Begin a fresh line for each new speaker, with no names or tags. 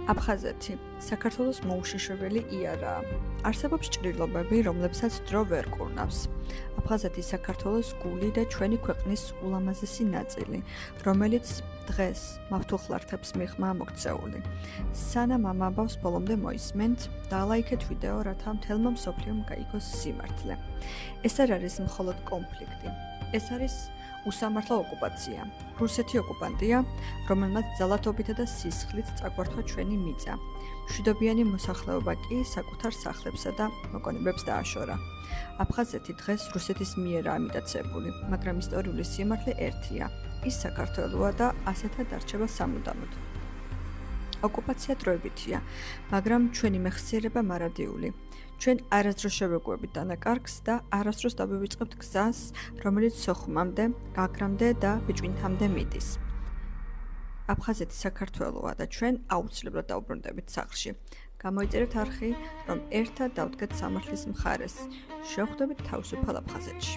აფხაზეთი საქართველოს მოუშიშებელი იარაა. არსებობს ჭრილობები, რომლებსაც დრო ვერ კურნავს. აფხაზეთი საქართველოს გული და ჩვენი ქვეყნის ულამაზესი ნაწილი, რომელიც დღეს მავთულხლართებს მიღმა მოგწეული. სანამ ამ ამბავს ბოლომდე მოისმენთ, დალაიქეთ ვიდეო, რათა მთელმა მსოფლიომ გაიგოს სიმართლე. ეს არ არის მხოლოდ კონფლიქტი. ეს არის უსამართლო ოკუპაცია. რუსეთი ოკუპანტია, რომელმაც ძალადობითა და სისხლით წაგვართვა ჩვენი მიწა. მშვიდობიანი მოსახლეობა კი საკუთარ სახლებსა და მოკონებებს დააშორა. აფხაზეთი დღეს რუსეთის მიერაა მიტაცებული, მაგრამ ისტორიული სიმართლე ერთია. ის საქართველოა და ასეთად არჩება სამუდამოდ. ოკუპაცია დროებითია, მაგრამ ჩვენი მეხსიერება მარადიული. ჩვენ არასდროს შევეგუებით დანაკარგს და არასდროს დავივიწყებთ გზას, რომელიც სოხუმამდე, გაგრამდე და ბიჭვინთამდე მიდის. აფხაზეთი საქართველოა და ჩვენ აუცილებლად დავბრუნდებით სახლში. გამოიწერეთ არხი, რომ ერთად დავდგეთ სამართლის მხარეს. შევხვდებით თავისუფალ აფხაზეთში.